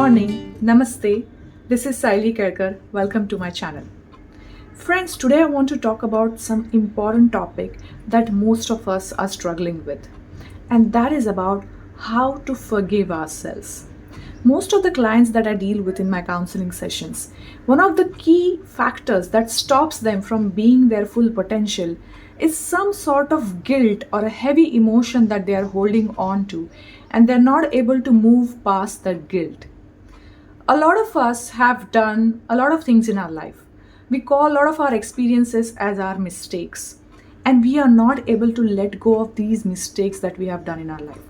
morning, namaste. This is Sayali Kelkar. Welcome to my channel. Friends, today I want to talk about some important topic that most of us are struggling with, and that is about how to forgive ourselves. Most of the clients that I deal with in my counseling sessions, one of the key factors that stops them from being their full potential is some sort of guilt or a heavy emotion that they are holding on to, and they're not able to move past that guilt. A lot of us have done a lot of things in our life. We call a lot of our experiences as our mistakes, and we are not able to let go of these mistakes that we have done in our life.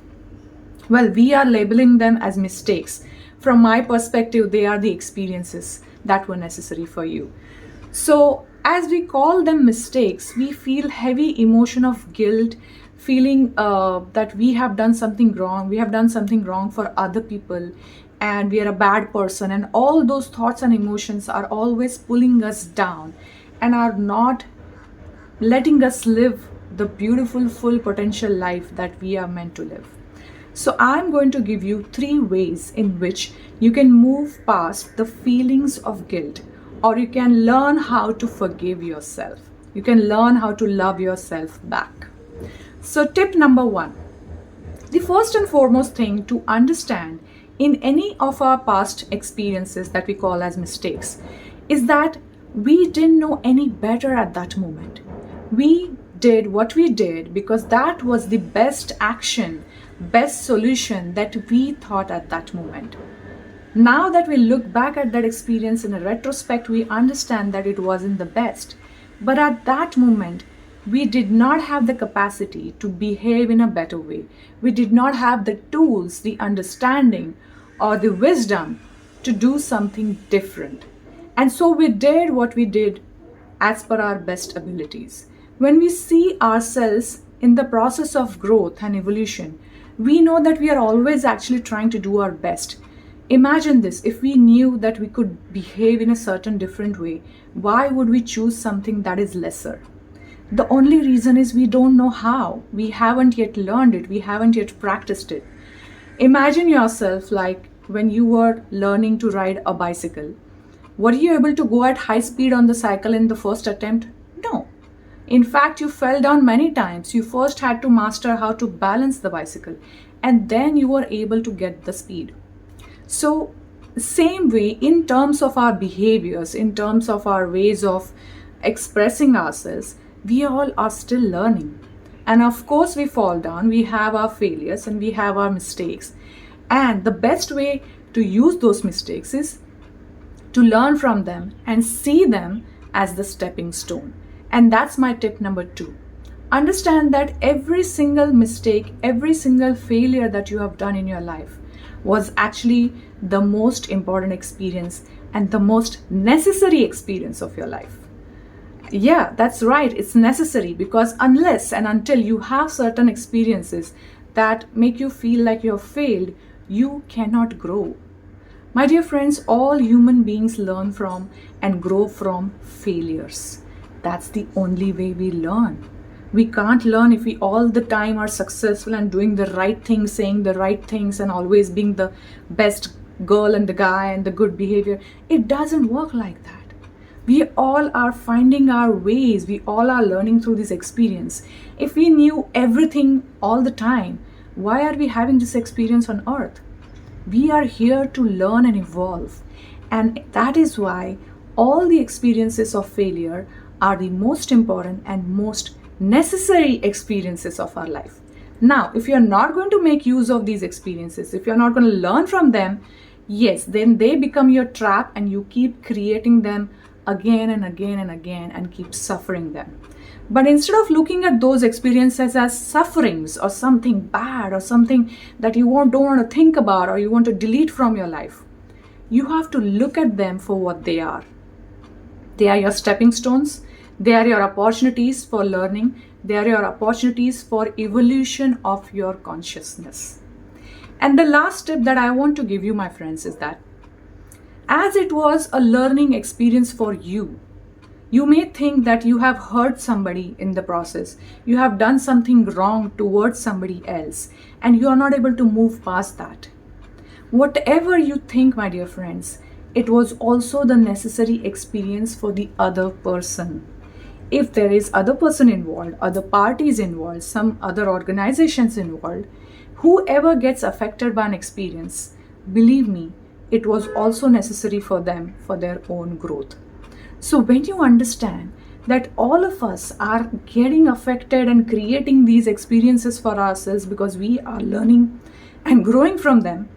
Well, we are labeling them as mistakes. From my perspective, they are the experiences that were necessary for you. So, as we call them mistakes, we feel heavy emotion of guilt, feeling that we have done something wrong. We have done something wrong for other people, and we are a bad person. And all those thoughts and emotions are always pulling us down and are not letting us live the beautiful, full potential life that we are meant to live. So, I'm going to give you 3 ways in which you can move past the feelings of guilt, or you can learn how to forgive yourself. You can learn how to love yourself back. So, tip number 1, the first and foremost thing to understand in any of our past experiences that we call as mistakes is that we didn't know any better at that moment. We did what we did because that was the best action, best solution that we thought at that moment. Now that we look back at that experience in a retrospect, we understand that it wasn't the best. But at that moment, we did not have the capacity to behave in a better way. We did not have the tools, the understanding, or the wisdom to do something different. And so we did what we did as per our best abilities. When we see ourselves in the process of growth and evolution, we know that we are always actually trying to do our best. Imagine this, if we knew that we could behave in a certain different way, why would we choose something that is lesser? The only reason is we don't know how. We haven't yet learned it. We haven't yet practiced it. Imagine yourself like when you were learning to ride a bicycle. Were you able to go at high speed on the cycle in the first attempt? No. In fact, you fell down many times. You first had to master how to balance the bicycle, and then you were able to get the speed. So, same way in terms of our behaviors, in terms of our ways of expressing ourselves, we all are still learning. And of course, we fall down, we have our failures and we have our mistakes. And the best way to use those mistakes is to learn from them and see them as the stepping stone. And that's my tip number 2. Understand that every single mistake, every single failure that you have done in your life was actually the most important experience and the most necessary experience of your life. Yeah, that's right. It's necessary because unless and until you have certain experiences that make you feel like you have failed, you cannot grow. My dear friends, all human beings learn from and grow from failures. That's the only way we learn. We can't learn if we all the time are successful and doing the right things, saying the right things, and always being the best girl and the guy and the good behavior. It doesn't work like that. We all are finding our ways. We all are learning through this experience. If we knew everything all the time, why are we having this experience on earth? We are here to learn and evolve. And that is why all the experiences of failure are the most important and most necessary experiences of our life. Now, if you're not going to make use of these experiences, if you're not going to learn from them, yes, then they become your trap and you keep creating them again and again and again and keep suffering them. But instead of looking at those experiences as sufferings or something bad or something that you don't want to think about or you want to delete from your life, you have to look at them for what they are. They are your stepping stones. They are your opportunities for learning. They are your opportunities for evolution of your consciousness. And the last tip that I want to give you, my friends, is that as it was a learning experience for you, you may think that you have hurt somebody in the process. You have done something wrong towards somebody else, and you are not able to move past that. Whatever you think, my dear friends, it was also the necessary experience for the other person. If there is other person involved, other parties involved, some other organizations involved, whoever gets affected by an experience, believe me, it was also necessary for them for their own growth. So when you understand that all of us are getting affected and creating these experiences for ourselves because we are learning and growing from them,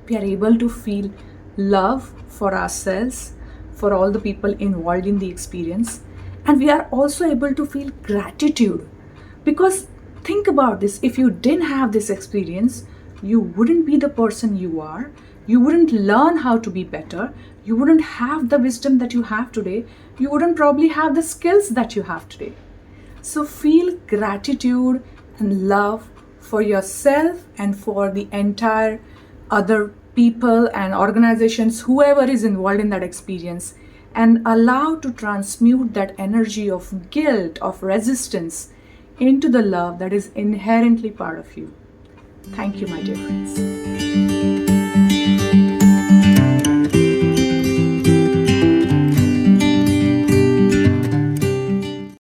we are able to feel love for ourselves, for all the people involved in the experience, and we are also able to feel gratitude. Because think about this, if you didn't have this experience, you wouldn't be the person you are, you wouldn't learn how to be better, you wouldn't have the wisdom that you have today, you wouldn't probably have the skills that you have today. So feel gratitude and love for yourself and for the entire other people and organizations, whoever is involved in that experience, and allow to transmute that energy of guilt, of resistance into the love that is inherently part of you. Thank you, my dear friends.